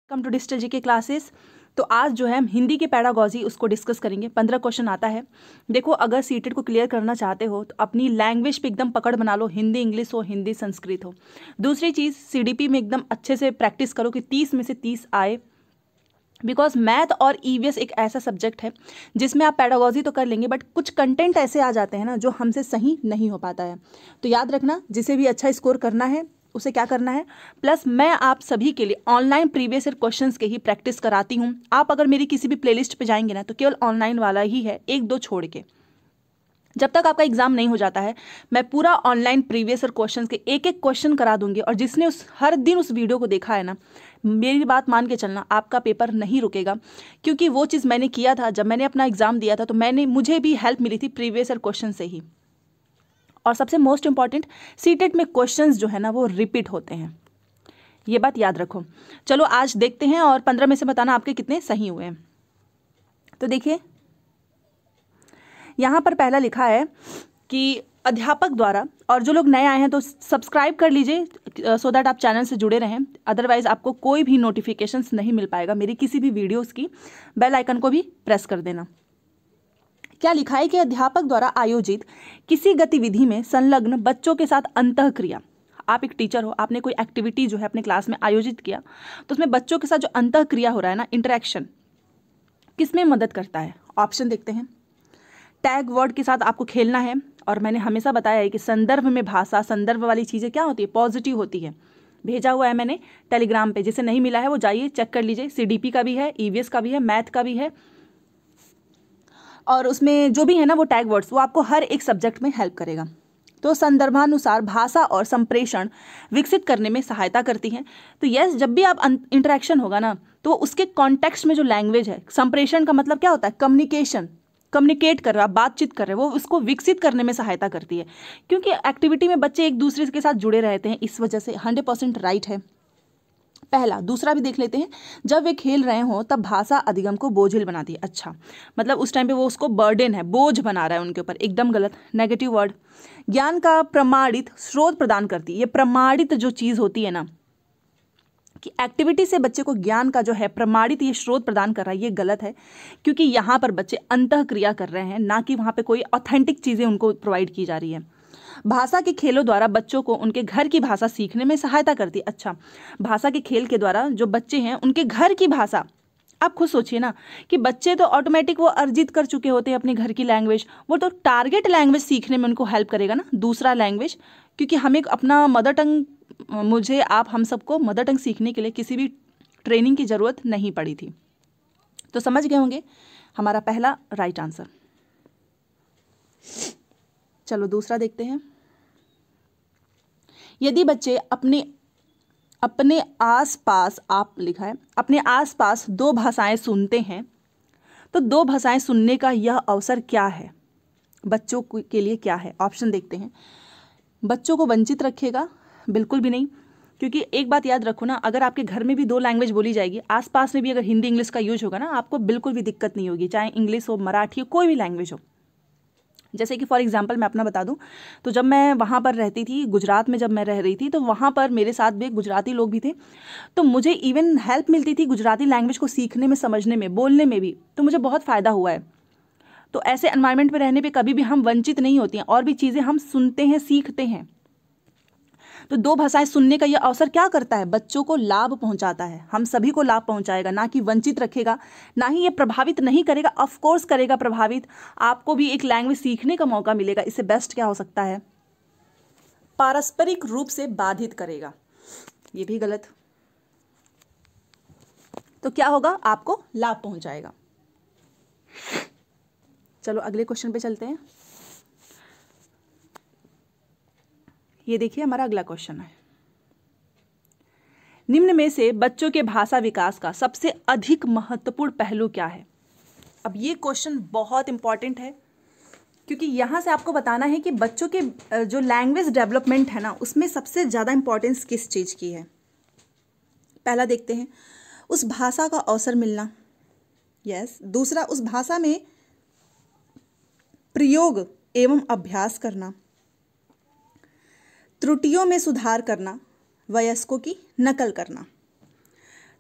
Come to digital GK classes. तो आज जो है हम हिंदी के पैडागॉजी उसको डिस्कस करेंगे। 15 क्वेश्चन आता है। देखो, अगर सीटेट को क्लियर करना चाहते हो तो अपनी लैंग्वेज पे एकदम पकड़ बना लो, हिंदी इंग्लिश हो, हिंदी संस्कृत हो। दूसरी चीज़, सीडीपी में एकदम अच्छे से प्रैक्टिस करो कि 30 में से 30 आए, बिकॉज मैथ और ईवीएस एक ऐसा सब्जेक्ट है जिसमें आप पैडागॉजी तो कर लेंगे बट कुछ कंटेंट ऐसे आ जाते हैं ना जो हमसे सही नहीं हो पाता है। तो याद रखना, जिसे भी अच्छा स्कोर करना है उसे क्या करना है। प्लस मैं आप सभी के लिए ऑनलाइन प्रीवियस ईयर क्वेश्चंस के ही प्रैक्टिस कराती हूँ। आप अगर मेरी किसी भी प्लेलिस्ट पे जाएंगे ना तो केवल ऑनलाइन वाला ही है, 1-2 छोड़ के। जब तक आपका एग्जाम नहीं हो जाता है मैं पूरा ऑनलाइन प्रीवियस ईयर क्वेश्चंस के एक एक क्वेश्चन करा दूंगी। और जिसने हर दिन उस वीडियो को देखा है ना, मेरी बात मान के चलना, आपका पेपर नहीं रुकेगा। क्योंकि वो चीज़ मैंने किया था, जब मैंने अपना एग्जाम दिया था तो मुझे भी हेल्प मिली थी प्रीवियस ईयर क्वेश्चन से ही। और सबसे मोस्ट इंपॉर्टेंट, सीटेट में क्वेश्चंस जो है ना वो रिपीट होते हैं, ये बात याद रखो। चलो आज देखते हैं और 15 में से बताना आपके कितने सही हुए हैं। तो देखिए, यहाँ पर पहला लिखा है कि अध्यापक द्वारा, और जो लोग नए आए हैं तो सब्सक्राइब कर लीजिए सो दैट आप चैनल से जुड़े रहें, अदरवाइज आपको कोई भी नोटिफिकेशंस नहीं मिल पाएगा मेरी किसी भी वीडियोस की। बेल आइकन को भी प्रेस कर देना। क्या लिखा है कि अध्यापक द्वारा आयोजित किसी गतिविधि में संलग्न बच्चों के साथ अंतःक्रिया। आप एक टीचर हो, आपने कोई एक्टिविटी जो है अपने क्लास में आयोजित किया, तो उसमें बच्चों के साथ जो अंतःक्रिया हो रहा है ना, इंटरेक्शन, किसमें मदद करता है। ऑप्शन देखते हैं। टैग वर्ड के साथ आपको खेलना है, और मैंने हमेशा बताया है कि संदर्भ में भाषा, संदर्भ वाली चीज़ें क्या होती है, पॉजिटिव होती है। भेजा हुआ है मैंने टेलीग्राम पे, जिसे नहीं मिला है वो जाइए चेक कर लीजिए। सीडीपी का भी है, ईवीएस का भी है, मैथ का भी है, और उसमें जो भी है ना वो टैग वर्ड्स, वो आपको हर एक सब्जेक्ट में हेल्प करेगा। तो संदर्भानुसार भाषा और संप्रेषण विकसित करने में सहायता करती हैं। तो यस, जब भी आप इंटरेक्शन होगा ना तो उसके कॉन्टेक्स्ट में जो लैंग्वेज है, संप्रेषण का मतलब क्या होता है, कम्युनिकेशन, कम्युनिकेट कर रहा है, बातचीत कर रहे हैं, वो उसको विकसित करने में सहायता करती है। क्योंकि एक्टिविटी में बच्चे एक दूसरे के साथ जुड़े रहते हैं, इस वजह से 100% राइट है पहला। दूसरा भी देख लेते हैं। जब वे खेल रहे हो तब भाषा अधिगम को बोझिल बनाती है। अच्छा, मतलब उस टाइम पे वो उसको बर्डन है, बोझ बना रहा है उनके ऊपर, एकदम गलत, नेगेटिव वर्ड। ज्ञान का प्रमाणित स्रोत प्रदान करती है। ये प्रमाणित जो चीज़ होती है ना, कि एक्टिविटी से बच्चे को ज्ञान का जो है प्रमाणित ये स्रोत प्रदान कर रहा है, ये गलत है। क्योंकि यहाँ पर बच्चे अंतःक्रिया कर रहे हैं, ना कि वहाँ पे कोई ऑथेंटिक चीज़ें उनको प्रोवाइड की जा रही है। भाषा के खेलों द्वारा बच्चों को उनके घर की भाषा सीखने में सहायता करती है। अच्छा, भाषा के खेल के द्वारा जो बच्चे हैं उनके घर की भाषा, आप खुद सोचिए ना कि बच्चे तो ऑटोमेटिक वो अर्जित कर चुके होते हैं अपने घर की लैंग्वेज, वो तो टारगेट लैंग्वेज सीखने में उनको हेल्प करेगा ना, दूसरा लैंग्वेज। क्योंकि हमें अपना मदर टंग, मुझे आप हम सबको मदर टंग सीखने के लिए किसी भी ट्रेनिंग की ज़रूरत नहीं पड़ी थी। तो समझ गए होंगे हमारा पहला राइट आंसर। चलो दूसरा देखते हैं। यदि बच्चे अपने आसपास, आप लिखा है, अपने आसपास 2 भाषाएं सुनते हैं तो 2 भाषाएं सुनने का यह अवसर क्या है, बच्चों के लिए क्या है। ऑप्शन देखते हैं। बच्चों को वंचित रखेगा, बिल्कुल भी नहीं। क्योंकि एक बात याद रखो ना, अगर आपके घर में भी 2 लैंग्वेज बोली जाएगी, आसपास में भी अगर हिंदी इंग्लिश का यूज होगा ना, आपको बिल्कुल भी दिक्कत नहीं होगी, चाहे इंग्लिश हो, मराठी हो, कोई भी लैंग्वेज हो। जैसे कि फॉर एग्जांपल मैं अपना बता दूं, तो जब मैं वहाँ पर रहती थी, गुजरात में जब मैं रह रही थी, तो वहाँ पर मेरे साथ भी गुजराती लोग भी थे। तो मुझे इवन हेल्प मिलती थी गुजराती लैंग्वेज को सीखने में, समझने में, बोलने में भी। तो मुझे बहुत फ़ायदा हुआ है। तो ऐसे एनवायरनमेंट में रहने पे कभी भी हम वंचित नहीं होती हैं, और भी चीज़ें हम सुनते हैं, सीखते हैं। तो 2 भाषाएं सुनने का यह अवसर क्या करता है, बच्चों को लाभ पहुंचाता है, हम सभी को लाभ पहुंचाएगा, ना कि वंचित रखेगा, ना ही ये प्रभावित नहीं करेगा। ऑफ कोर्स करेगा प्रभावित, आपको भी एक लैंग्वेज सीखने का मौका मिलेगा। इससे बेस्ट क्या हो सकता है, पारस्परिक रूप से बाधित करेगा, ये भी गलत। तो क्या होगा, आपको लाभ पहुंचाएगा। चलो अगले क्वेश्चन पे चलते हैं। ये देखिए हमारा अगला क्वेश्चन है। निम्न में से बच्चों के भाषा विकास का सबसे अधिक महत्वपूर्ण पहलू क्या है। अब ये क्वेश्चन बहुत इंपॉर्टेंट है, क्योंकि यहाँ से आपको बताना है कि बच्चों के जो लैंग्वेज डेवलपमेंट है ना, उसमें सबसे ज़्यादा इंपॉर्टेंस किस चीज़ की है। पहला देखते हैं, उस भाषा का अवसर मिलना। यस। दूसरा, उस भाषा में प्रयोग एवं अभ्यास करना। त्रुटियों में सुधार करना, वयस्कों की नकल करना।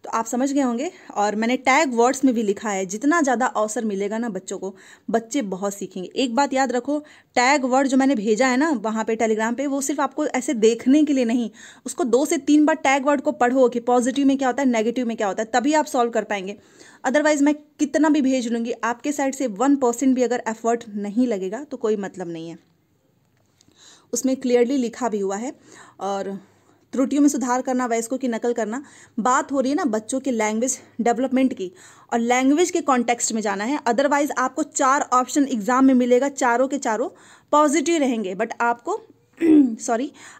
तो आप समझ गए होंगे। और मैंने टैग वर्ड्स में भी लिखा है, जितना ज़्यादा अवसर मिलेगा ना बच्चों को, बच्चे बहुत सीखेंगे। एक बात याद रखो, टैग वर्ड जो मैंने भेजा है ना वहाँ पे टेलीग्राम पे, वो सिर्फ आपको ऐसे देखने के लिए नहीं, उसको 2 से 3 बार टैग वर्ड को पढ़ो कि पॉजिटिव में क्या होता है, नेगेटिव में क्या होता है, तभी आप सॉल्व कर पाएंगे। अदरवाइज मैं कितना भी भेज लूँगी, आपके साइड से 1% भी अगर एफर्ट नहीं लगेगा तो कोई मतलब नहीं है। उसमें क्लियरली लिखा भी हुआ है। और त्रुटियों में सुधार करना, वयस्कों की नकल करना, बात हो रही है ना बच्चों के लैंग्वेज डेवलपमेंट की, और लैंग्वेज के कॉन्टेक्स्ट में जाना है। अदरवाइज आपको 4 ऑप्शन एग्जाम में मिलेगा, चारों के चारों पॉजिटिव रहेंगे, बट आपको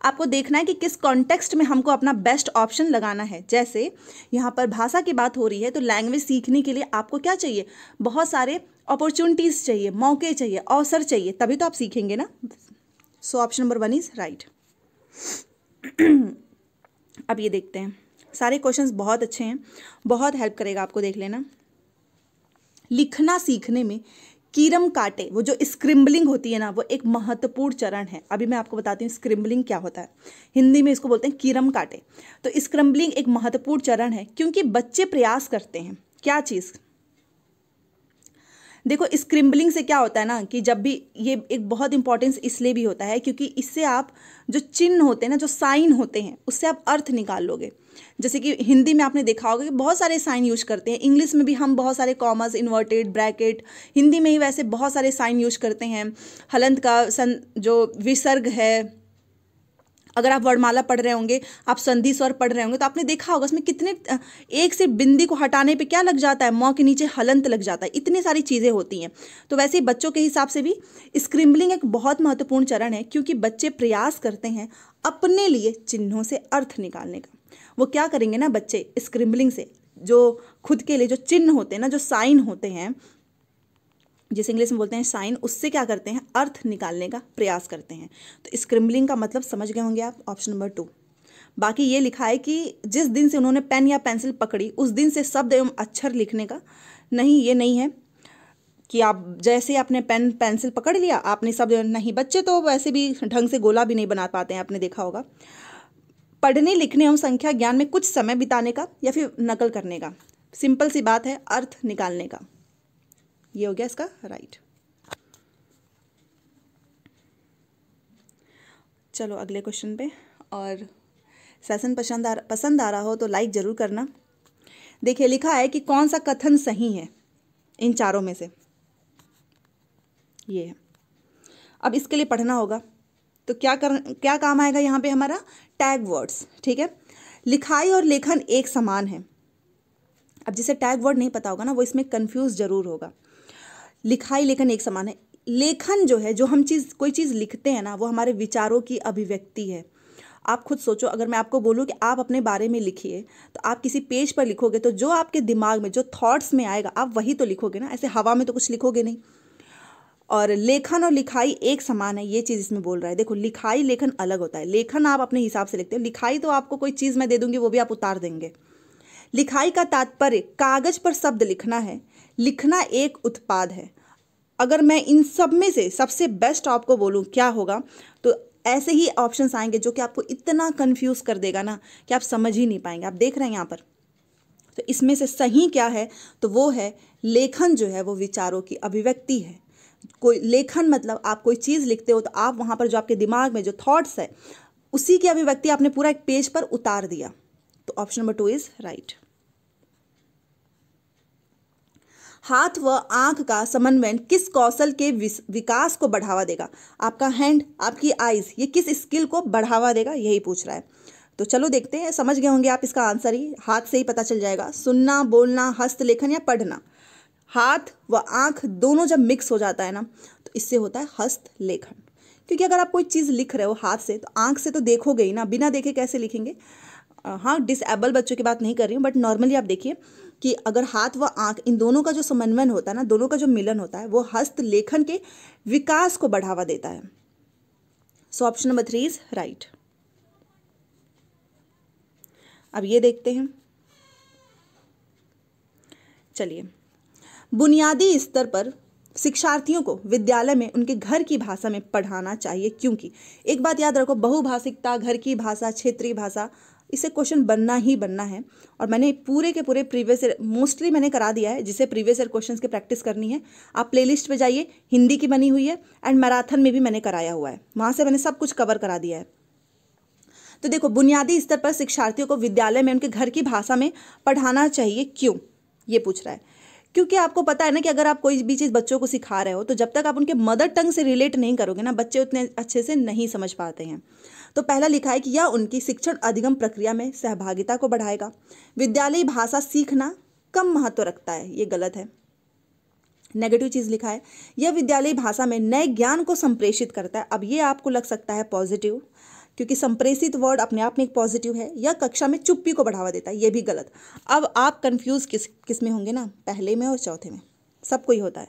आपको देखना है कि किस कॉन्टेक्स्ट में हमको अपना बेस्ट ऑप्शन लगाना है। जैसे यहाँ पर भाषा की बात हो रही है, तो लैंग्वेज सीखने के लिए आपको क्या चाहिए, बहुत सारे अपॉर्चुनिटीज़ चाहिए, मौके चाहिए, अवसर चाहिए, तभी तो आप सीखेंगे ना। So option number 1 is right. अब ये देखते हैं, सारे क्वेश्चंस बहुत अच्छे हैं, बहुत हेल्प करेगा आपको, देख लेना। लिखना सीखने में कीरम काटे, वो जो स्क्रिम्बलिंग होती है ना, वो एक महत्वपूर्ण चरण है। अभी मैं आपको बताती हूँ स्क्रिम्बलिंग क्या होता है। हिंदी में इसको बोलते हैं कीरम काटे। तो स्क्रिम्बलिंग एक महत्वपूर्ण चरण है, क्योंकि बच्चे प्रयास करते हैं क्या चीज़, देखो स्क्रिम्बलिंग से क्या होता है ना कि जब भी, ये एक बहुत इंपॉर्टेंस इसलिए भी होता है क्योंकि इससे आप जो चिन्ह होते हैं ना, जो साइन होते हैं, उससे आप अर्थ निकाल लोगे। जैसे कि हिंदी में आपने देखा होगा कि बहुत सारे साइन यूज करते हैं, इंग्लिश में भी हम बहुत सारे कॉमर्स, इन्वर्टेड, ब्रैकेट, हिंदी में ही वैसे बहुत सारे साइन यूज करते हैं। हलंत का जो विसर्ग है, अगर आप वर्णमाला पढ़ रहे होंगे, आप संधि स्वर पढ़ रहे होंगे, तो आपने देखा होगा उसमें कितने, एक से बिंदी को हटाने पे क्या लग जाता है, मौ के नीचे हलंत लग जाता है, इतनी सारी चीज़ें होती हैं। तो वैसे ही बच्चों के हिसाब से भी स्क्रिम्बलिंग एक बहुत महत्वपूर्ण चरण है, क्योंकि बच्चे प्रयास करते हैं अपने लिए चिन्हों से अर्थ निकालने का। वो क्या करेंगे ना बच्चे, स्क्रिम्बलिंग से जो खुद के लिए जो चिन्ह होते हैं ना, जो साइन होते हैं, जिसे इंग्लिश में बोलते हैं साइन, उससे क्या करते हैं, अर्थ निकालने का प्रयास करते हैं। तो स्क्रिम्बलिंग का मतलब समझ गए होंगे आप, ऑप्शन नंबर 2। बाकी ये लिखा है कि जिस दिन से उन्होंने पेन या पेंसिल पकड़ी, उस दिन से शब्द एवं अक्षर लिखने का, नहीं, ये नहीं है कि आप जैसे आपने पेन पेंसिल पकड़ लिया आपने शब्द, नहीं, बच्चे तो वैसे भी ढंग से गोला भी नहीं बना पाते हैं, आपने देखा होगा। पढ़ने, लिखने एवं संख्या ज्ञान में कुछ समय बिताने का या फिर नकल करने का, सिंपल सी बात है, अर्थ निकालने का। ये हो गया इसका राइट। चलो अगले क्वेश्चन पे। और सेशन पसंद आ रहा हो तो लाइक जरूर करना। देखिए लिखा है कि कौन सा कथन सही है इन चारों में से, ये है। अब इसके लिए पढ़ना होगा, तो क्या काम आएगा यहाँ पे हमारा, टैग वर्ड्स, ठीक है। लिखाई और लेखन एक समान है। अब जिसे टैग वर्ड नहीं पता होगा ना, वो इसमें कंफ्यूज जरूर होगा। लिखाई लेखन एक समान है। लेखन जो है, जो हम कोई चीज़ लिखते हैं ना, वो हमारे विचारों की अभिव्यक्ति है। आप खुद सोचो, अगर मैं आपको बोलूँ कि आप अपने बारे में लिखिए, तो आप किसी पेज पर लिखोगे तो जो आपके दिमाग में, जो थॉट्स में आएगा, आप वही तो लिखोगे ना, ऐसे हवा में तो कुछ लिखोगे नहीं। और लेखन और लिखाई एक समान है, ये चीज़ इसमें बोल रहा है। देखो लिखाई लेखन अलग होता है, लेखन आप अपने हिसाब से लिखते हो, लिखाई तो आपको कोई चीज़ मैं दे दूंगी वो भी आप उतार देंगे। लिखाई का तात्पर्य कागज पर शब्द लिखना है, लिखना एक उत्पाद है। अगर मैं इन सब में से सबसे बेस्ट आपको बोलूं क्या होगा, तो ऐसे ही ऑप्शंस आएंगे जो कि आपको इतना कंफ्यूज कर देगा ना कि आप समझ ही नहीं पाएंगे। आप देख रहे हैं यहाँ पर, तो इसमें से सही क्या है, तो वो है लेखन जो है वो विचारों की अभिव्यक्ति है। कोई लेखन मतलब आप कोई चीज़ लिखते हो तो आप वहाँ पर जो आपके दिमाग में जो थॉट्स है, उसी की अभिव्यक्ति आपने पूरा एक पेज पर उतार दिया। तो ऑप्शन नंबर 2 इज राइट। हाथ व आंख का समन्वय किस कौशल के विकास को बढ़ावा देगा। आपका हैंड, आपकी आईज, ये किस स्किल को बढ़ावा देगा, यही पूछ रहा है। तो चलो देखते हैं, समझ गए होंगे आप इसका आंसर ही हाथ से ही पता चल जाएगा। सुनना, बोलना, हस्तलेखन या पढ़ना। हाथ व आंख दोनों जब मिक्स हो जाता है ना, तो इससे होता है हस्तलेखन। क्योंकि अगर आप कोई चीज़ लिख रहे हो हाथ से, तो आंख से तो देखोगे ही ना, बिना देखे कैसे लिखेंगे। हाँ, डिसेबल बच्चों की बात नहीं कर रही हूँ, बट नॉर्मली आप देखिए कि अगर हाथ व आंख, इन दोनों का जो समन्वय होता है ना, दोनों का जो मिलन होता है, वो हस्तलेखन के विकास को बढ़ावा देता है। So option number 3 is right. अब ये देखते हैं, चलिए। बुनियादी स्तर पर शिक्षार्थियों को विद्यालय में उनके घर की भाषा में पढ़ाना चाहिए, क्योंकि एक बात याद रखो, बहुभाषिकता, घर की भाषा, क्षेत्रीय भाषा इससे क्वेश्चन बनना ही बनना है। और मैंने पूरे के पूरे प्रीवियस ईयर मोस्टली मैंने करा दिया है, जिसे प्रीवियस ईयर क्वेश्चंस की प्रैक्टिस करनी है आप प्लेलिस्ट पे जाइए, हिंदी की बनी हुई है, एंड मैराथन में भी मैंने कराया हुआ है, वहाँ से मैंने सब कुछ कवर करा दिया है। तो देखो, बुनियादी स्तर पर शिक्षार्थियों को विद्यालय में उनके घर की भाषा में पढ़ाना चाहिए, क्यों, ये पूछ रहा है। क्योंकि आपको पता है ना कि अगर आप कोई भी चीज़ बच्चों को सिखा रहे हो तो जब तक आप उनके मदर टंग से रिलेट नहीं करोगे ना, बच्चे उतने अच्छे से नहीं समझ पाते हैं। तो पहला लिखा है कि यह उनकी शिक्षण अधिगम प्रक्रिया में सहभागिता को बढ़ाएगा। विद्यालयी भाषा सीखना कम महत्व रखता है, ये गलत है। नेगेटिव चीज़ लिखा है, यह विद्यालयी भाषा में नए ज्ञान को संप्रेषित करता है। अब ये आपको लग सकता है पॉजिटिव, क्योंकि संप्रेषित वर्ड अपने आप में एक पॉजिटिव है। यह कक्षा में चुप्पी को बढ़ावा देता है, ये भी गलत। अब आप कंफ्यूज किस में होंगे ना, पहले में और चौथे में, सबको ही होता है।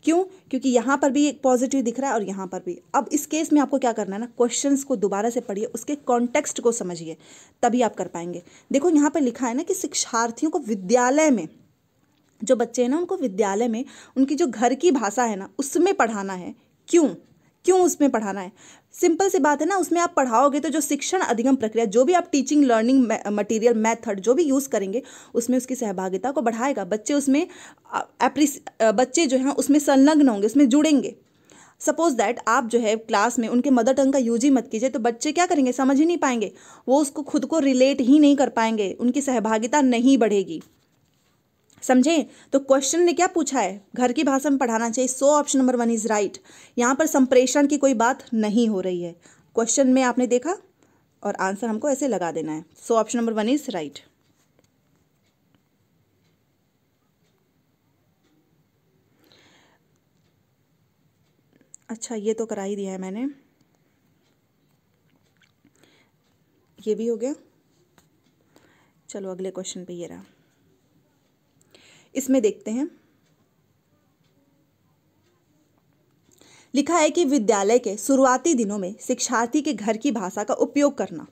क्यों? क्योंकि यहाँ पर भी एक पॉजिटिव दिख रहा है और यहाँ पर भी। अब इस केस में आपको क्या करना है ना, क्वेश्चंस को दोबारा से पढ़िए, उसके कॉन्टेक्स्ट को समझिए, तभी आप कर पाएंगे। देखो यहाँ पर लिखा है ना कि शिक्षार्थियों को विद्यालय में, जो बच्चे हैं ना उनको विद्यालय में उनकी जो घर की भाषा है ना उसमें पढ़ाना है। क्यों उसमें पढ़ाना है? सिंपल सी बात है ना, उसमें आप पढ़ाओगे तो जो शिक्षण अधिगम प्रक्रिया, जो भी आप टीचिंग लर्निंग मटेरियल मेथड जो भी यूज़ करेंगे उसमें उसकी सहभागिता को बढ़ाएगा। बच्चे उसमें बच्चे जो हैं उसमें संलग्न होंगे, उसमें जुड़ेंगे। सपोज दैट आप जो है क्लास में उनके मदर टंग का यूज ही मत कीजिए, तो बच्चे क्या करेंगे, समझ ही नहीं पाएंगे, वो उसको खुद को रिलेट ही नहीं कर पाएंगे, उनकी सहभागिता नहीं बढ़ेगी। समझे? तो क्वेश्चन ने क्या पूछा है, घर की भाषा में पढ़ाना चाहिए, so option number 1 is right. यहाँ पर संप्रेषण की कोई बात नहीं हो रही है, क्वेश्चन में आपने देखा और आंसर हमको ऐसे लगा देना है। So option number 1 is right. अच्छा, ये तो करा ही दिया है मैंने, ये भी हो गया। चलो अगले क्वेश्चन पे ये रहा, इसमें देखते हैं। लिखा है कि विद्यालय के शुरुआती दिनों में शिक्षार्थी के घर की भाषा का उपयोग करना।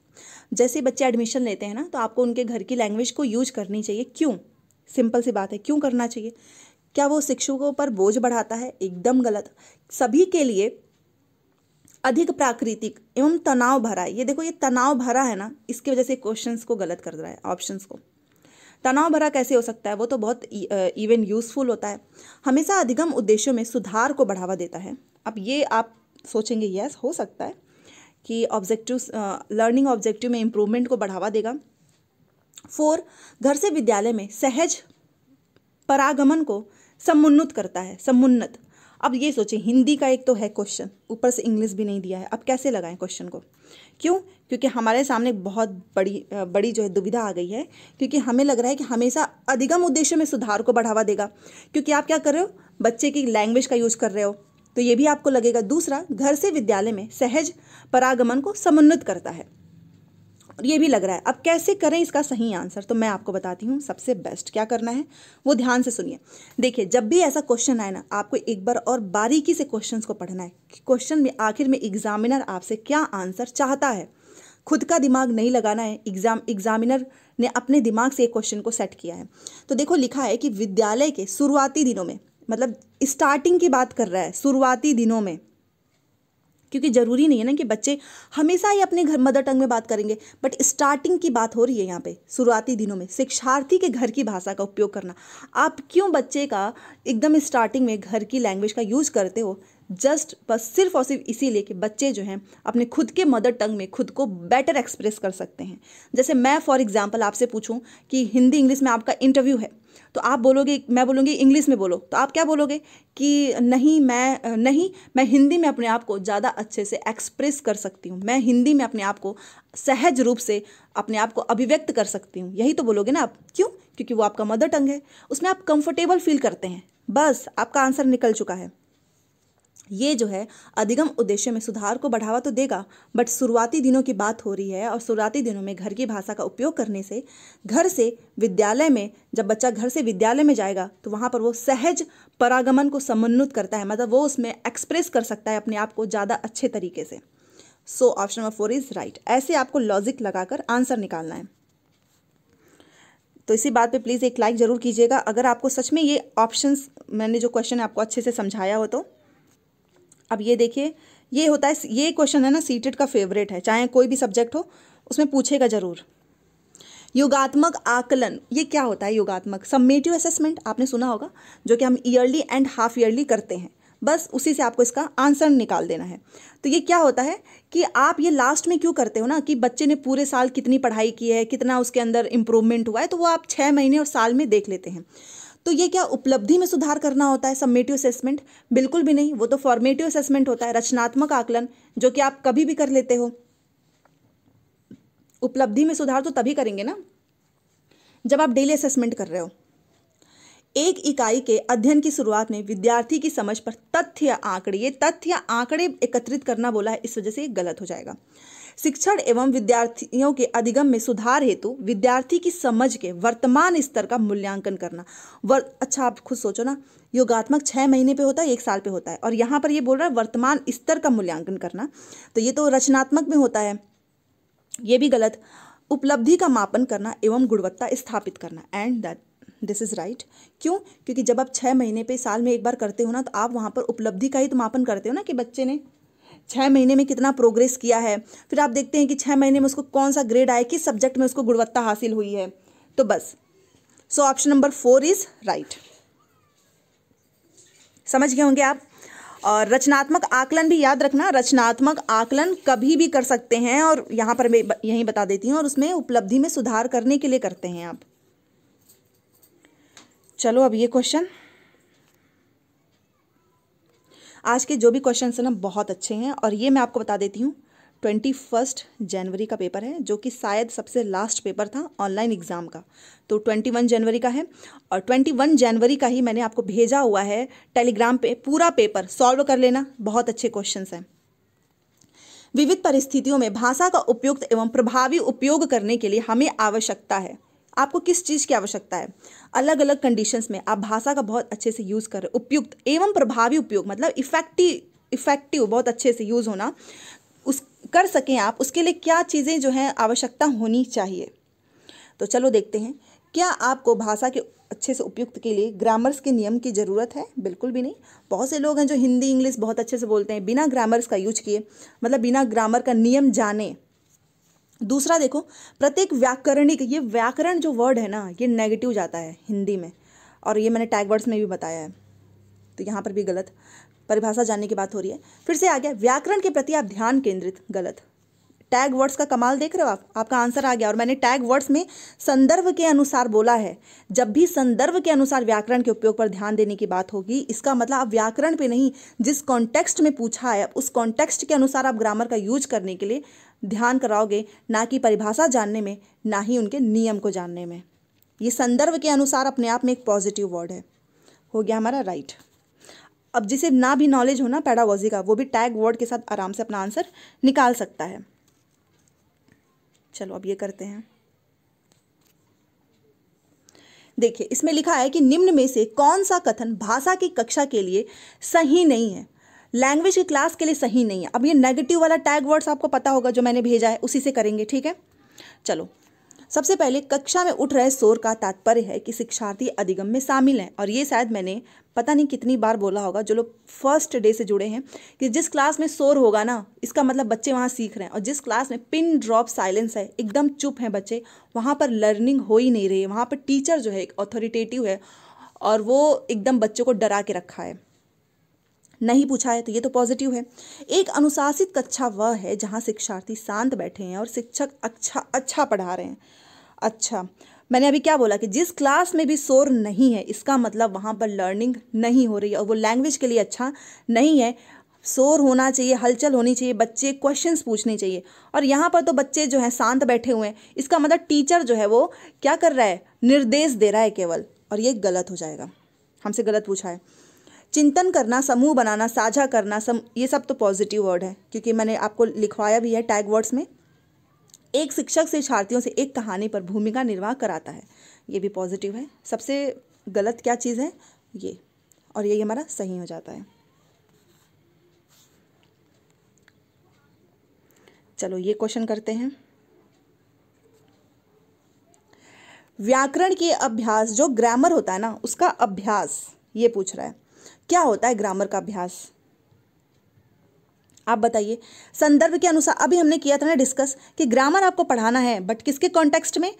जैसे बच्चे एडमिशन लेते हैं ना, तो आपको उनके घर की लैंग्वेज को यूज करनी चाहिए। क्यों? सिंपल सी बात है, क्यों करना चाहिए? क्या वो शिक्षकों पर बोझ बढ़ाता है? एकदम गलत। सभी के लिए अधिक प्राकृतिक एवं तनाव भरा है। ये देखो, ये तनाव भरा है ना, इसकी वजह से क्वेश्चंस को गलत कर रहा है, ऑप्शंस को। तनाव भरा कैसे हो सकता है? वो तो बहुत इवन यूजफुल होता है। हमेशा अधिगम उद्देश्यों में सुधार को बढ़ावा देता है। अब ये आप सोचेंगे यस हो सकता है कि ऑब्जेक्टिव लर्निंग ऑब्जेक्टिव में इम्प्रूवमेंट को बढ़ावा देगा। 4, घर से विद्यालय में सहज परागमन को समुन्नत करता है। समुन्नत, अब ये सोचें, हिंदी का एक तो है क्वेश्चन, ऊपर से इंग्लिश भी नहीं दिया है, अब कैसे लगाएं क्वेश्चन को? क्यों? क्योंकि हमारे सामने बहुत बड़ी जो है दुविधा आ गई है, क्योंकि हमें लग रहा है कि हमेशा अधिगम उद्देश्य में सुधार को बढ़ावा देगा, क्योंकि आप क्या कर रहे हो, बच्चे की लैंग्वेज का यूज कर रहे हो, तो ये भी आपको लगेगा। दूसरा, घर से विद्यालय में सहज परागमन को समुन्नत करता है, और ये भी लग रहा है। अब कैसे करें इसका सही आंसर, तो मैं आपको बताती हूँ सबसे बेस्ट क्या करना है, वो ध्यान से सुनिए। देखिए, जब भी ऐसा क्वेश्चन आए ना, आपको एक बार और बारीकी से क्वेश्चंस को पढ़ना है कि क्वेश्चन में आखिर में एग्जामिनर आपसे क्या आंसर चाहता है। खुद का दिमाग नहीं लगाना है, एग्जामिनर ने अपने दिमाग से एक क्वेश्चन को सेट किया है। तो देखो, लिखा है कि विद्यालय के शुरुआती दिनों में, मतलब स्टार्टिंग की बात कर रहा है, शुरुआती दिनों में, क्योंकि जरूरी नहीं है ना कि बच्चे हमेशा ही अपने घर मदर टंग में बात करेंगे, बट स्टार्टिंग की बात हो रही है यहाँ पे, शुरुआती दिनों में शिक्षार्थी के घर की भाषा का उपयोग करना। आप क्यों बच्चे का एकदम स्टार्टिंग में घर की लैंग्वेज का यूज करते हो? जस्ट बस सिर्फ और सिर्फ इसीलिए कि बच्चे जो हैं अपने खुद के मदर टंग में खुद को बेटर एक्सप्रेस कर सकते हैं। जैसे मैं फॉर एग्जांपल आपसे पूछूं कि हिंदी इंग्लिश में आपका इंटरव्यू है, तो आप बोलोगे, मैं बोलूँगी इंग्लिश में बोलो, तो आप क्या बोलोगे कि नहीं मैं हिंदी में अपने आप को ज़्यादा अच्छे से एक्सप्रेस कर सकती हूँ, मैं हिंदी में अपने आप को सहज रूप से अपने आप को अभिव्यक्त कर सकती हूँ, यही तो बोलोगे ना आप। क्यों? क्योंकि वो आपका मदर टंग है, उसमें आप कंफर्टेबल फील करते हैं। बस आपका आंसर निकल चुका है। ये जो है अधिगम उद्देश्य में सुधार को बढ़ावा तो देगा, बट शुरुआती दिनों की बात हो रही है, और शुरुआती दिनों में घर की भाषा का उपयोग करने से घर से विद्यालय में, जब बच्चा घर से विद्यालय में जाएगा तो वहाँ पर वो सहज परागमन को समुन्नत करता है, मतलब वो उसमें एक्सप्रेस कर सकता है अपने आप को ज़्यादा अच्छे तरीके से। So option number 4 is right. ऐसे आपको लॉजिक लगाकर आंसर निकालना है। तो इसी बात पे प्लीज़ एक लाइक ज़रूर कीजिएगा अगर आपको सच में ये ऑप्शंस, मैंने जो क्वेश्चन आपको अच्छे से समझाया हो तो। अब ये देखिए, ये होता है, ये क्वेश्चन है ना सीटेट का फेवरेट है, चाहे कोई भी सब्जेक्ट हो उसमें पूछेगा ज़रूर। योगात्मक आकलन, ये क्या होता है योगात्मक? समेटिव असेसमेंट आपने सुना होगा, जो कि हम ईयरली एंड हाफ ईयरली करते हैं, बस उसी से आपको इसका आंसर निकाल देना है। तो ये क्या होता है कि आप ये लास्ट में क्यों करते हो ना, कि बच्चे ने पूरे साल कितनी पढ़ाई की है, कितना उसके अंदर इंप्रूवमेंट हुआ है, तो वो आप 6 महीने और साल में देख लेते हैं। तो ये क्या उपलब्धि में सुधार करना होता है समेटिव असेसमेंट? बिल्कुल भी नहीं, वो तो फॉर्मेटिव असेसमेंट होता है, रचनात्मक आकलन, जो कि आप कभी भी कर लेते हो। उपलब्धि में सुधार तो तभी करेंगे ना जब आप डेली असेसमेंट कर रहे हो। एक इकाई के अध्ययन की शुरुआत में विद्यार्थी की समझ पर तथ्य आंकड़े, ये तथ्य आंकड़े एकत्रित करना बोला है, इस वजह से ये गलत हो जाएगा। शिक्षण एवं विद्यार्थियों के अधिगम में सुधार हेतु विद्यार्थी की समझ के वर्तमान स्तर का मूल्यांकन करना। अच्छा आप खुद सोचो ना, योगात्मक 6 महीने पे होता है, 1 साल पे होता है, और यहाँ पर ये बोल रहा है वर्तमान स्तर का मूल्यांकन करना, तो ये तो रचनात्मक में होता है, ये भी गलत। उपलब्धि का मापन करना एवं गुणवत्ता स्थापित करना, and that this is right. क्यों? क्योंकि जब आप 6 महीने पे साल में एक बार करते हो ना, तो आप वहाँ पर उपलब्धि का ही तो मापन करते हो ना, कि बच्चे ने 6 महीने में कितना प्रोग्रेस किया है। फिर आप देखते हैं कि 6 महीने में उसको कौन सा ग्रेड आया, किस सब्जेक्ट में उसको गुणवत्ता हासिल हुई है, तो बस। So option number 4 is right. समझ गए होंगे आप। और रचनात्मक आकलन भी याद रखना, रचनात्मक आकलन कभी भी कर सकते हैं, और यहाँ पर मैं यही बता देती हूँ, और उसमें उपलब्धि में सुधार करने के लिए करते हैं आप। चलो अब ये क्वेश्चन, आज के जो भी क्वेश्चन है ना बहुत अच्छे हैं, और ये मैं आपको बता देती हूँ 21 जनवरी का पेपर है, जो कि शायद सबसे लास्ट पेपर था ऑनलाइन एग्ज़ाम का, तो 21 जनवरी का है, और 21 जनवरी का ही मैंने आपको भेजा हुआ है टेलीग्राम पे, पूरा पेपर सॉल्व कर लेना, बहुत अच्छे क्वेश्चंस हैं। विविध परिस्थितियों में भाषा का उपयुक्त एवं प्रभावी उपयोग करने के लिए हमें आवश्यकता है। आपको किस चीज़ की आवश्यकता है? अलग अलग कंडीशंस में आप भाषा का बहुत अच्छे से यूज़ कर रहे हो। उपयुक्त एवं प्रभावी उपयोग मतलब इफेक्टिव बहुत अच्छे से यूज़ होना उस कर सकें आप, उसके लिए क्या चीज़ें जो हैं आवश्यकता होनी चाहिए। तो चलो देखते हैं, क्या आपको भाषा के अच्छे से उपयुक्त के लिए ग्रामर्स के नियम की ज़रूरत है? बिल्कुल भी नहीं। बहुत से लोग हैं जो हिंदी इंग्लिश बहुत अच्छे से बोलते हैं बिना ग्रामर्स का यूज किए, मतलब बिना ग्रामर का नियम जाने। दूसरा देखो, प्रत्येक व्याकरणिक, ये व्याकरण जो वर्ड है ना, ये नेगेटिव जाता है हिंदी में, और ये मैंने टैग वर्ड्स में भी बताया है, तो यहाँ पर भी गलत। परिभाषा जानने की बात हो रही है, फिर से आ गया व्याकरण के प्रति आप ध्यान केंद्रित, गलत। टैग वर्ड्स का कमाल देख रहे हो आप, आपका आंसर आ गया। और मैंने टैग वर्ड्स में संदर्भ के अनुसार बोला है, जब भी संदर्भ के अनुसार व्याकरण के उपयोग पर ध्यान देने की बात होगी, इसका मतलब आप व्याकरण पे नहीं, जिस कॉन्टेक्स्ट में पूछा है उस कॉन्टेक्स्ट के अनुसार आप ग्रामर का यूज करने के लिए ध्यान कराओगे, ना कि परिभाषा जानने में, ना ही उनके नियम को जानने में। ये संदर्भ के अनुसार अपने आप में एक पॉजिटिव वर्ड है, हो गया हमारा राइट। अब जिसे ना भी नॉलेज हो ना पेडागोजी का, वो भी टैग वर्ड के साथ आराम से अपना आंसर निकाल सकता है। चलो अब ये करते हैं। देखिए इसमें लिखा है कि निम्न में से कौन सा कथन भाषा की कक्षा के लिए सही नहीं है, लैंग्वेज की क्लास के लिए सही नहीं है। अब ये नेगेटिव वाला टैग वर्ड्स आपको पता होगा जो मैंने भेजा है, उसी से करेंगे, ठीक है। चलो सबसे पहले, कक्षा में उठ रहे शोर का तात्पर्य है कि शिक्षार्थी अधिगम में शामिल हैं, और ये शायद मैंने पता नहीं कितनी बार बोला होगा जो लोग फर्स्ट डे से जुड़े हैं, कि जिस क्लास में शोर होगा ना, इसका मतलब बच्चे वहाँ सीख रहे हैं, और जिस क्लास में पिन ड्रॉप साइलेंस है, एकदम चुप हैं बच्चे, वहाँ पर लर्निंग हो ही नहीं रही है। वहाँ पर टीचर जो है एक अथॉरिटेटिव है, और वो एकदम बच्चों को डरा के रखा है, नहीं पूछा है, तो ये तो पॉजिटिव है। एक अनुशासित कक्षा वह है जहाँ शिक्षार्थी शांत बैठे हैं और शिक्षक अच्छा पढ़ा रहे हैं। अच्छा, मैंने अभी क्या बोला कि जिस क्लास में भी शोर नहीं है, इसका मतलब वहाँ पर लर्निंग नहीं हो रही है, और वो लैंग्वेज के लिए अच्छा नहीं है। शोर होना चाहिए, हलचल होनी चाहिए, बच्चे क्वेश्चंस पूछने चाहिए, और यहाँ पर तो बच्चे जो हैं शांत बैठे हुए हैं, इसका मतलब टीचर जो है वो क्या कर रहा है, निर्देश दे रहा है केवल, और ये गलत हो जाएगा, हमसे गलत पूछा है। चिंतन करना, समूह बनाना, साझा करना, ये सब तो पॉजिटिव वर्ड है, क्योंकि मैंने आपको लिखवाया भी है टैग वर्ड्स में। एक शिक्षक शिक्षार्थियों से एक कहानी पर भूमिका निर्वाह कराता है, ये भी पॉजिटिव है। सबसे गलत क्या चीज़ है ये, और यही हमारा सही हो जाता है। चलो ये क्वेश्चन करते हैं। व्याकरण के अभ्यास, जो ग्रामर होता है ना उसका अभ्यास, ये पूछ रहा है क्या होता है ग्रामर का अभ्यास, आप बताइए। संदर्भ के अनुसार, अभी हमने किया था ना डिस्कस कि ग्रामर आपको पढ़ाना है, बट किसके कॉन्टेक्स्ट में,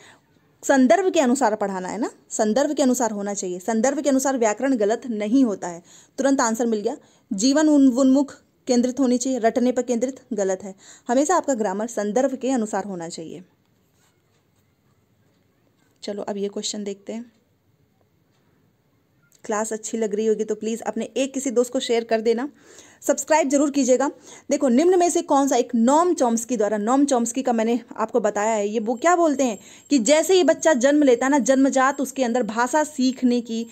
संदर्भ के अनुसार पढ़ाना है ना, संदर्भ के अनुसार होना चाहिए। संदर्भ के अनुसार व्याकरण गलत नहीं होता है। तुरंत आंसर मिल गया। जीवन उन्मुख केंद्रित होनी चाहिए, रटने पर केंद्रित गलत है। हमेशा आपका ग्रामर संदर्भ के अनुसार होना चाहिए। चलो अब ये क्वेश्चन देखते हैं। क्लास अच्छी लग रही होगी तो प्लीज़ अपने एक किसी दोस्त को शेयर कर देना, सब्सक्राइब जरूर कीजिएगा। देखो निम्न में से कौन सा एक नॉम चॉम्स्की द्वारा, नॉम चॉम्स्की का मैंने आपको बताया है, ये वो क्या बोलते हैं कि जैसे ये बच्चा जन्म लेता है ना, जन्मजात उसके अंदर भाषा सीखने की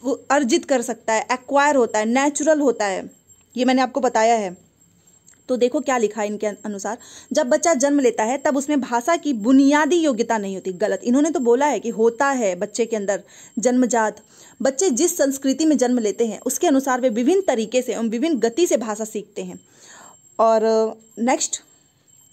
वो अर्जित कर सकता है, एक्वायर होता है, नेचुरल होता है, ये मैंने आपको बताया है। तो देखो क्या लिखा है इनके अनुसार, जब बच्चा जन्म लेता है तब उसमें भाषा की बुनियादी योग्यता नहीं होती। गलत, इन्होंने तो बोला है कि होता है बच्चे के अंदर जन्मजात। बच्चे जिस संस्कृति में जन्म लेते हैं उसके अनुसार वे विभिन्न तरीके से एवं विभिन्न गति से भाषा सीखते हैं। और नेक्स्ट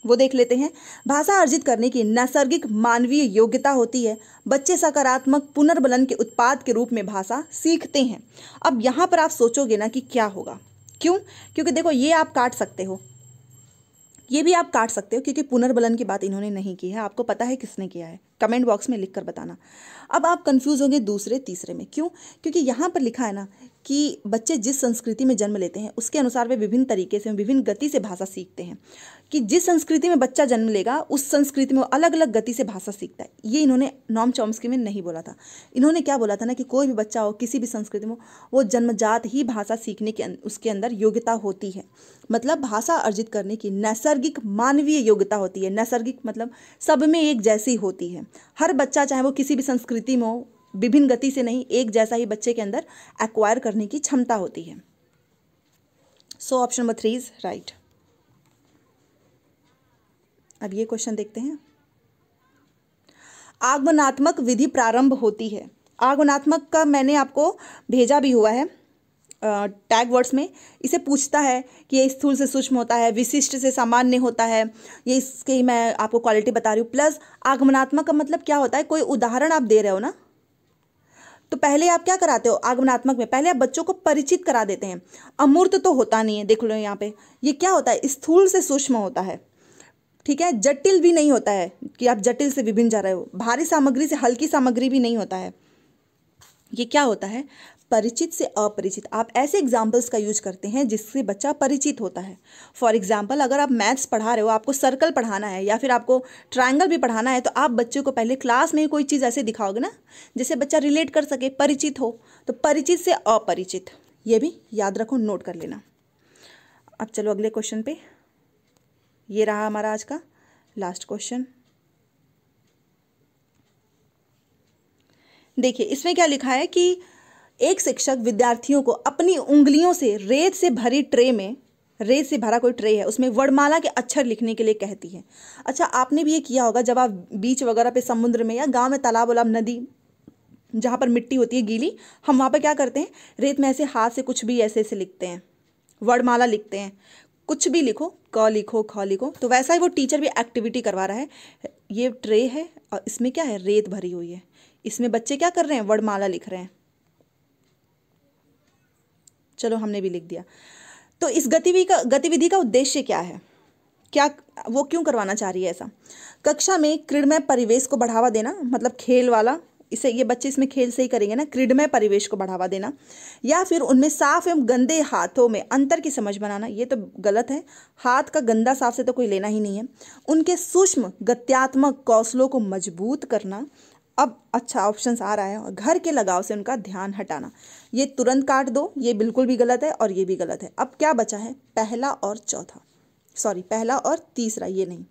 वो देख लेते हैं, भाषा अर्जित करने की नैसर्गिक मानवीय योग्यता होती है। बच्चे सकारात्मक पुनर्बलन के उत्पाद के रूप में भाषा सीखते हैं। अब यहाँ पर आप सोचोगे ना कि क्या होगा, क्यों? क्योंकि देखो ये आप काट सकते हो, ये भी आप काट सकते हो, क्योंकि पुनर्बलन की बात इन्होंने नहीं की है। आपको पता है किसने किया है, कमेंट बॉक्स में लिखकर बताना। अब आप कंफ्यूज होंगे दूसरे तीसरे में, क्यों? क्योंकि यहाँ पर लिखा है ना कि बच्चे जिस संस्कृति में जन्म लेते हैं उसके अनुसार वे विभिन्न तरीके से, विभिन्न गति से भाषा सीखते हैं। कि जिस संस्कृति में बच्चा जन्म लेगा उस संस्कृति में अलग अलग गति से भाषा सीखता है। ये इन्होंने नॉम चॉम्स्की में नहीं बोला था। इन्होंने क्या बोला था ना कि कोई भी बच्चा हो किसी भी संस्कृति में, वो जन्मजात ही भाषा सीखने के उसके अंदर योग्यता होती है। मतलब भाषा अर्जित करने की नैसर्गिक मानवीय योग्यता होती है। नैसर्गिक मतलब सब में एक जैसी होती है। हर बच्चा चाहे वो किसी भी संस्कृति में हो, विभिन्न गति से नहीं, एक जैसा ही बच्चे के अंदर एक्वायर करने की क्षमता होती है। So option number 3 is right. अब ये क्वेश्चन देखते हैं। आगमनात्मक विधि प्रारंभ होती है। आगमनात्मक का मैंने आपको भेजा भी हुआ है टैग वर्ड्स में। इसे पूछता है कि ये स्थूल से सूक्ष्म होता है, विशिष्ट से सामान्य होता है, ये इसके मैं आपको क्वालिटी बता रही हूँ। प्लस आगमनात्मक का मतलब क्या होता है, कोई उदाहरण आप दे रहे हो ना, तो पहले आप क्या कराते हो आगमनात्मक में, पहले आप बच्चों को परिचित करा देते हैं। अमूर्त तो होता नहीं है, देख लो यहाँ पे, ये क्या होता है, स्थूल से सूक्ष्म होता है, ठीक है। जटिल भी नहीं होता है कि आप जटिल से विभिन्न जा रहे हो, भारी सामग्री से हल्की सामग्री भी नहीं होता है। ये क्या होता है, परिचित से अपरिचित। आप ऐसे एग्जाम्पल्स का यूज करते हैं जिससे बच्चा परिचित होता है। फॉर एग्जाम्पल, अगर आप मैथ्स पढ़ा रहे हो, आपको सर्कल पढ़ाना है या फिर आपको ट्रायंगल भी पढ़ाना है, तो आप बच्चे को पहले क्लास में ही कोई चीज़ ऐसे दिखाओगे ना जिससे बच्चा रिलेट कर सके, परिचित हो। तो परिचित से अपरिचित, ये भी याद रखो, नोट कर लेना। अब चलो अगले क्वेश्चन पे। ये रहा हमारा आज का लास्ट क्वेश्चन। देखिए इसमें क्या लिखा है कि एक शिक्षक विद्यार्थियों को अपनी उंगलियों से रेत से भरी ट्रे में, रेत से भरा कोई ट्रे है, उसमें वर्णमाला के अक्षर लिखने के लिए कहती है। अच्छा, आपने भी ये किया होगा जब आप बीच वगैरह पे, समुद्र में या गांव में, तालाब वालाब, नदी जहाँ पर मिट्टी होती है गीली, हम वहाँ पर क्या करते हैं, रेत में ऐसे हाथ से कुछ भी ऐसे ऐसे लिखते हैं, वर्णमाला लिखते हैं। कुछ भी लिखो, क लिखो, ख लिखो। तो वैसा ही वो टीचर भी एक्टिविटी करवा रहा है। ये ट्रे है और इसमें क्या है, रेत भरी हुई है, इसमें बच्चे क्या कर रहे हैं, वर्णमाला लिख रहे हैं। चलो हमने भी लिख दिया। तो इस गतिविधि का उद्देश्य क्या है, क्या वो क्यों करवाना चाह रही है ऐसा? कक्षा में क्रीडमय परिवेश को बढ़ावा देना, मतलब खेल वाला, इसे ये बच्चे इसमें खेल से ही करेंगे ना, क्रीडमय परिवेश को बढ़ावा देना, या फिर उनमें साफ एवं गंदे हाथों में अंतर की समझ बनाना। ये तो गलत है, हाथ का गंदा साफ से तो कोई लेना ही नहीं है। उनके सूक्ष्म गत्यात्मक कौशलों को मजबूत करना। अब अच्छा ऑप्शंस आ रहा है, और घर के लगाव से उनका ध्यान हटाना। ये तुरंत काट दो, ये बिल्कुल भी गलत है और ये भी गलत है। अब क्या बचा है, पहला और चौथा, सॉरी पहला और तीसरा, ये नहीं।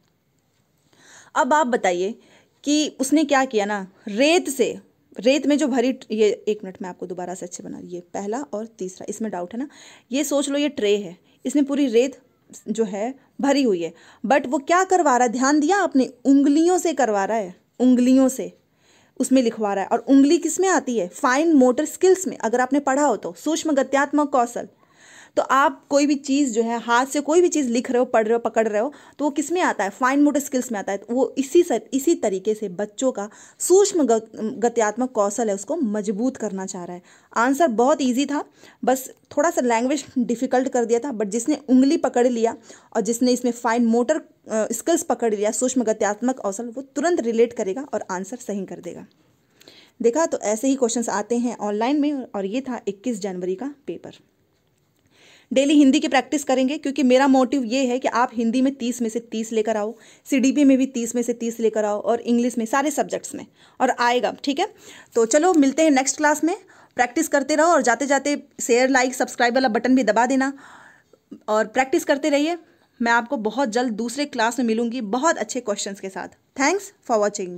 अब आप बताइए कि उसने क्या किया ना, रेत में जो भरी, ये एक मिनट में आपको दोबारा से अच्छे बना, ये पहला और तीसरा, इसमें डाउट है ना। ये सोच लो ये ट्रे है, इसमें पूरी रेत जो है भरी हुई है, बट वो क्या करवा रहा है, ध्यान दिया आपने, उंगलियों से करवा रहा है, उंगलियों से उसमें लिखवा रहा है। और उंगली किस में आती है, फाइन मोटर स्किल्स में, अगर आपने पढ़ा हो तो, सूक्ष्म गत्यात्मक कौशल। तो आप कोई भी चीज़ जो है हाथ से कोई भी चीज़ लिख रहे हो, पढ़ रहे हो, पकड़ रहे हो, तो वो किस में आता है, फाइन मोटर स्किल्स में आता है। तो वो इसी तरीके से बच्चों का सूक्ष्म गत्यात्मक कौशल है उसको मजबूत करना चाह रहा है। आंसर बहुत ईजी था, बस थोड़ा सा लैंग्वेज डिफिकल्ट कर दिया था, बट जिसने उंगली पकड़ लिया और जिसने इसमें फाइन मोटर स्किल्स पकड़ लिया, सूक्ष्म गत्यात्मक कौशल, वो तुरंत रिलेट करेगा और आंसर सही कर देगा। देखा, तो ऐसे ही क्वेश्चंस आते हैं ऑनलाइन में, और ये था 21 जनवरी का पेपर। डेली हिंदी की प्रैक्टिस करेंगे, क्योंकि मेरा मोटिव ये है कि आप हिंदी में 30 में से 30 लेकर आओ, सीडीपी में भी 30 में से 30 लेकर आओ, और इंग्लिश में, सारे सब्जेक्ट्स में, और आएगा। ठीक है, तो चलो मिलते हैं नेक्स्ट क्लास में। प्रैक्टिस करते रहो, और जाते जाते शेयर, लाइक, सब्सक्राइब वाला बटन भी दबा देना, और प्रैक्टिस करते रहिए। मैं आपको बहुत जल्द दूसरे क्लास में मिलूंगी बहुत अच्छे क्वेश्चंस के साथ। Thanks for watching.